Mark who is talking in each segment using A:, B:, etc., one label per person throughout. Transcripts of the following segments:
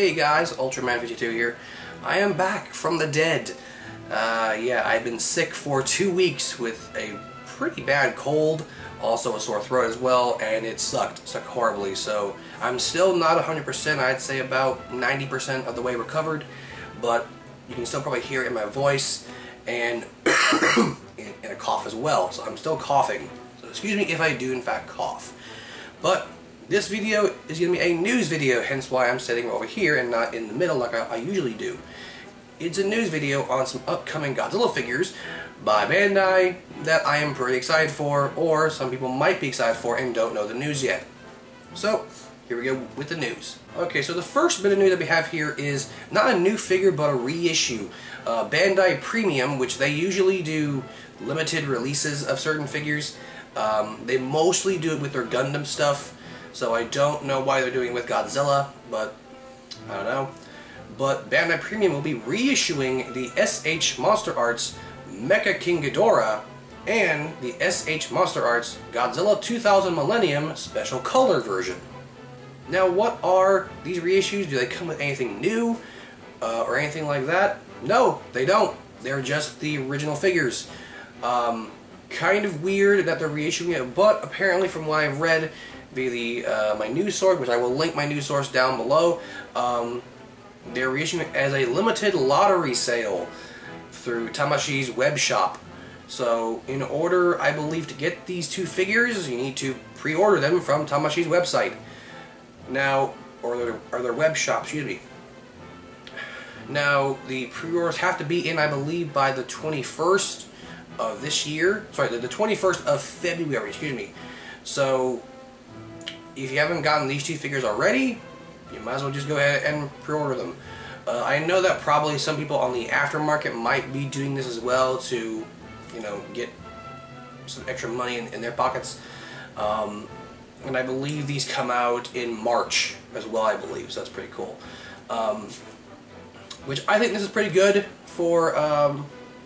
A: Hey guys, Ultraman52 here. I am back from the dead. Yeah, I've been sick for 2 weeks with a pretty bad cold, also a sore throat as well, and it sucked horribly. So I'm still not 100%, I'd say about 90% of the way recovered, but you can still probably hear it in my voice and in a cough as well. So I'm still coughing. So excuse me if I do in fact cough. But this video is going to be a news video, hence why I'm sitting over here and not in the middle like I usually do. It's a news video on some upcoming Godzilla figures by Bandai that I am pretty excited for, or some people might be excited for and don't know the news yet. So, here we go with the news. Okay, so the first bit of news that we have here is not a new figure but a reissue. Bandai Premium, which they usually do limited releases of certain figures. They mostly do it with their Gundam stuff. So I don't know why they're doing it with Godzilla, but I don't know. But Bandai Premium will be reissuing the SH Monsterarts Mecha King Ghidorah and the SH Monsterarts Godzilla 2000 Millennium Special Color version. Now, what are these reissues? Do they come with anything new or anything like that? No, they don't. They're just the original figures. Kind of weird that they're reissuing it, but apparently from what I've read via my news source, which I will link my news source down below, they're reissuing it as a limited lottery sale through Tamashi's web shop. So in order, I believe, to get these two figures, you need to pre-order them from Tamashi's website. Now, or their web shop, excuse me. Now, the pre-orders have to be in, I believe, by the 21st of this year. Sorry, the 21st of February, excuse me. So, if you haven't gotten these two figures already, you might as well just go ahead and pre-order them. I know that probably some people on the aftermarket might be doing this as well to, you know, get some extra money in their pockets. And I believe these come out in March as well, I believe, so that's pretty cool. Which I think this is pretty good for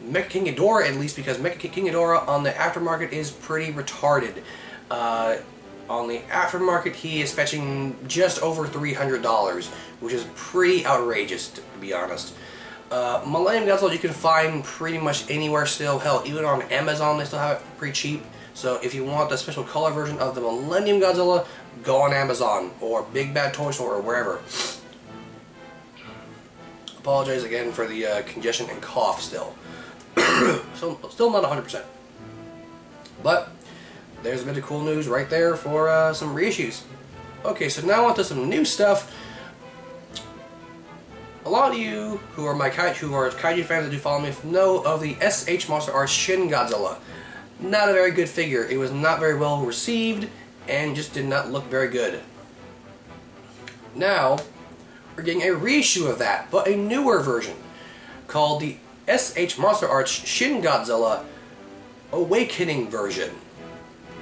A: Mecha King Ghidorah, at least, because Mecha King Ghidorah on the aftermarket is pretty retarded. On the aftermarket, he is fetching just over $300, which is pretty outrageous, to be honest. Millennium Godzilla you can find pretty much anywhere still. Hell, even on Amazon they still have it pretty cheap. So if you want the special color version of the Millennium Godzilla, go on Amazon or Big Bad Toy Store or wherever. Apologize again for the congestion and cough still. Still not 100%. But there's a bit of cool news right there for some reissues. Okay, so now on to some new stuff. A lot of you who are kaiju fans that do follow me know of the SH Monsterarts Shin Godzilla. Not a very good figure. It was not very well received and just did not look very good. Now, we're getting a reissue of that, but a newer version called the SH Monsterarts Shin Godzilla Awakening version.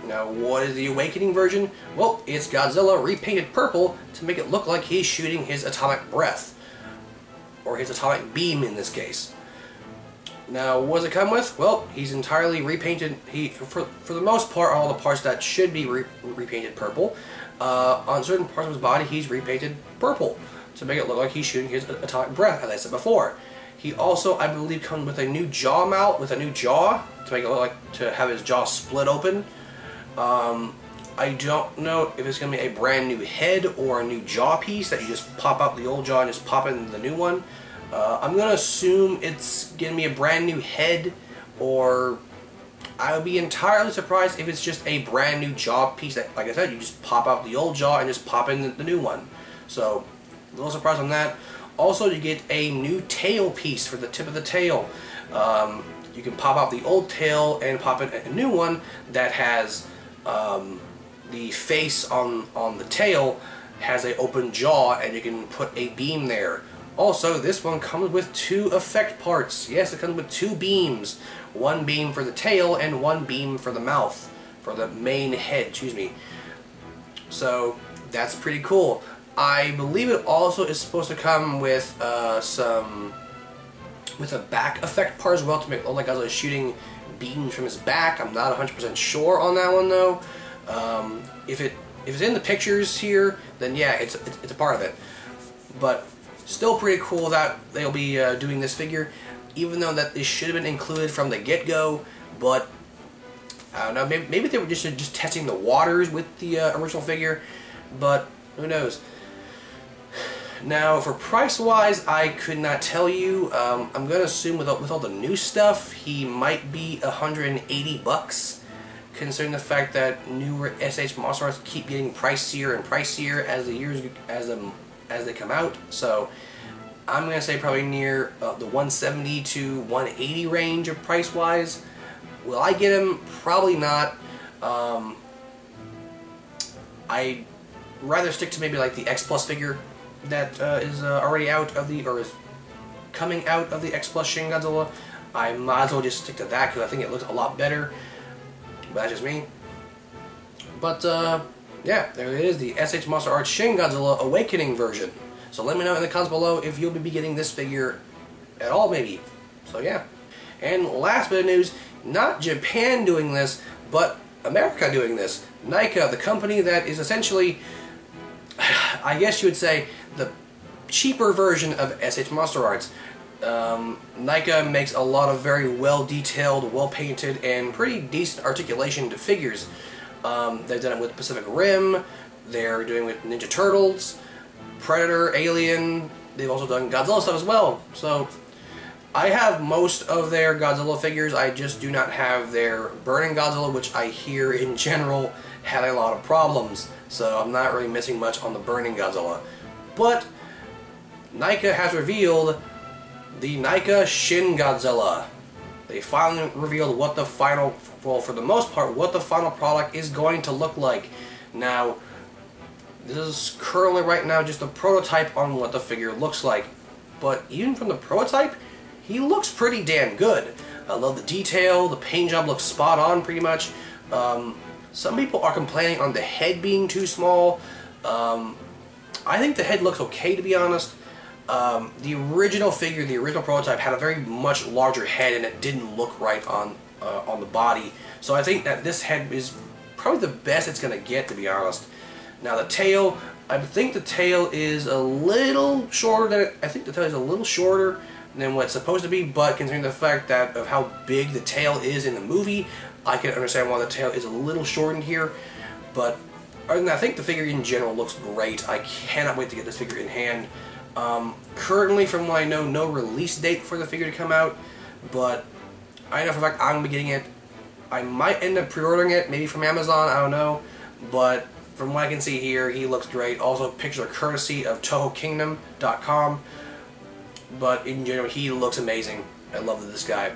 A: Now, what is the Awakening version? Well, it's Godzilla repainted purple to make it look like he's shooting his atomic breath. Or his atomic beam in this case. Now, what does it come with? Well, he's entirely repainted. For the most part, all the parts that should be repainted purple. On certain parts of his body, he's repainted purple to make it look like he's shooting his atomic breath, as I said before. He also, I believe, comes with a new jaw mount, with a new jaw, to make it look like, to have his jaw split open. I don't know if it's going to be a brand new head or a new jaw piece that you just pop out the old jaw and just pop in the new one. I'm going to assume it's going to be a brand new head, or I would be entirely surprised if it's just a brand new jaw piece that, like I said, you just pop out the old jaw and just pop in the new one. So, a little surprised on that. Also, you get a new tail piece for the tip of the tail. You can pop out the old tail and pop in a new one that has the face on the tail has an open jaw, and you can put a beam there. Also, this one comes with two effect parts. Yes, it comes with two beams. One beam for the tail and one beam for the mouth, for the main head, excuse me. So, that's pretty cool. I believe it also is supposed to come with a back effect part as well, to make it look like I was shooting beams from his back. I'm not 100% sure on that one though. If it's in the pictures here, then yeah, it's a part of it. But Still pretty cool that they'll be doing this figure, even though that this should have been included from the get-go, but I don't know, maybe they were just testing the waters with the original figure, but who knows. Now, for price-wise, I could not tell you. I'm going to assume with all the new stuff, he might be $180, considering the fact that newer SH Monsterarts keep getting pricier and pricier as the years as they come out. So I'm going to say probably near the 170 to 180 range of price-wise. Will I get him? Probably not. I'd rather stick to maybe like the X Plus figure that is already out of the, or is coming out of the X Plus Shin Godzilla. I might as well just stick to that because I think it looks a lot better. But that's just me. But yeah, there it is, the SH Monsterarts Shin Godzilla Awakening version. So let me know in the comments below if you'll be getting this figure at all, maybe. So yeah. And last bit of news, not Japan doing this, but America doing this. NECA, the company that is essentially, I guess you would say, the cheaper version of SH Monsterarts. NECA makes a lot of very well-detailed, well-painted, and pretty decent articulation to figures. They've done it with Pacific Rim, they're doing it with Ninja Turtles, Predator, Alien, they've also done Godzilla stuff as well. So I have most of their Godzilla figures, I just do not have their Burning Godzilla, which I hear in general had a lot of problems. So I'm not really missing much on the Burning Godzilla. But NECA has revealed the NECA Shin Godzilla. They finally revealed what the final, well, for the most part, what the final product is going to look like. Now, this is currently right now just a prototype on what the figure looks like. But even from the prototype, he looks pretty damn good. I love the detail, the paint job looks spot on pretty much. Some people are complaining on the head being too small. I think the head looks okay, to be honest. The original figure, the original prototype, had a very much larger head and it didn't look right on the body. So I think that this head is probably the best it's going to get, to be honest. Now the tail, I think the tail is a little shorter than what it's supposed to be, but considering the fact that of how big the tail is in the movie, I can understand why the tail is a little shortened here. But other than that, I think the figure in general looks great. I cannot wait to get this figure in hand. Currently, from what I know, no release date for the figure to come out, but I know for a fact I'm going to be getting it. I might end up pre-ordering it, maybe from Amazon, I don't know, but from what I can see here, he looks great. Also, pictures are courtesy of TohoKingdom.com, but in general, he looks amazing. I love this guy.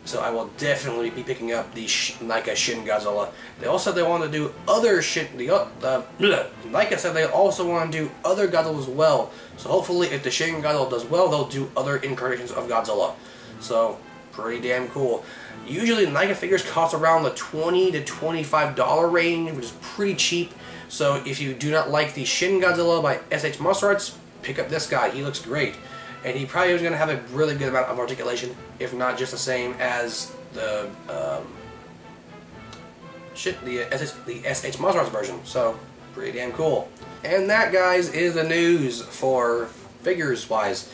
A: So I will definitely be picking up the NECA Shin Godzilla. They also said they want to do other NECA said they also want to do other Godzilla as well. So hopefully, if the Shin Godzilla does well, they'll do other incarnations of Godzilla. So pretty damn cool. Usually, NECA figures cost around the $20 to $25 range, which is pretty cheap. So if you do not like the Shin Godzilla by SH Monsterarts, pick up this guy. He looks great. And he probably is going to have a really good amount of articulation, if not just the same as the SH Monsterarts version. So, pretty damn cool. And that, guys, is the news for figures-wise.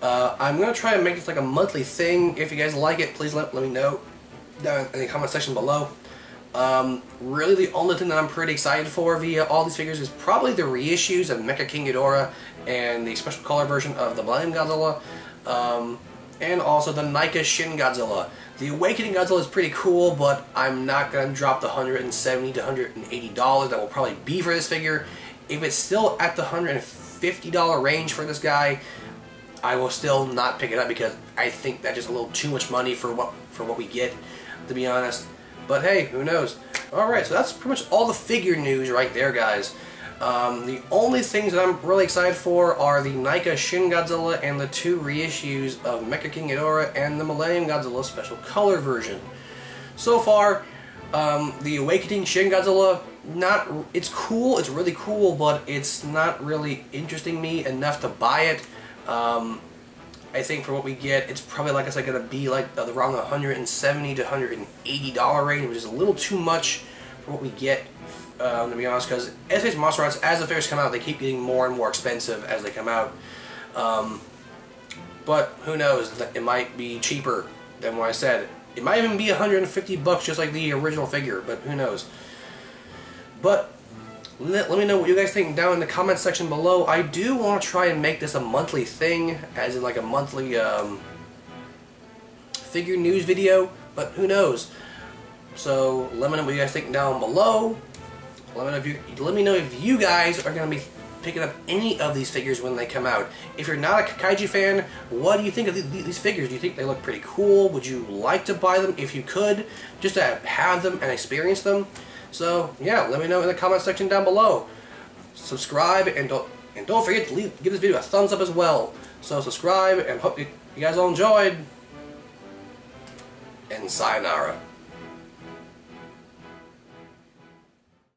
A: I'm going to try and make this like a monthly thing. If you guys like it, please let me know down in the comment section below. Really the only thing that I'm pretty excited for via all these figures is probably the reissues of Mecha King Ghidorah and the special color version of the Millennium Godzilla, and also the NECA Shin Godzilla. The Awakening Godzilla is pretty cool, but I'm not going to drop the $170 to $180 that will probably be for this figure. If it's still at the $150 range for this guy, I will still not pick it up because I think that's just a little too much money for what we get, to be honest. But hey, who knows? Alright, so that's pretty much all the figure news right there, guys. The only things that I'm really excited for are the NECA Shin Godzilla and the 2 reissues of Mecha King Ghidorah and the Millennium Godzilla special color version. So far, the Awakening Shin Godzilla, it's cool, it's really cool, but it's not really interesting me enough to buy it. I think for what we get, it's probably, like I said, going to be like around the $170 to $180 range, which is a little too much for what we get, to be honest, because SH Monsterarts, as the figures come out, they keep getting more and more expensive as they come out. But who knows? It might be cheaper than what I said. It might even be $150 just like the original figure, but who knows? But let me know what you guys think down in the comment section below. I do want to try and make this a monthly thing, as in like a monthly figure news video, but who knows? So let me know what you guys think down below. Let me know if you guys are going to be picking up any of these figures when they come out. If you're not a kaiju fan, what do you think of these figures? Do you think they look pretty cool? Would you like to buy them if you could, just to have them and experience them? So yeah, let me know in the comment section down below. Subscribe and don't forget to give this video a thumbs up as well. So subscribe, and hope you guys all enjoyed. And sayonara.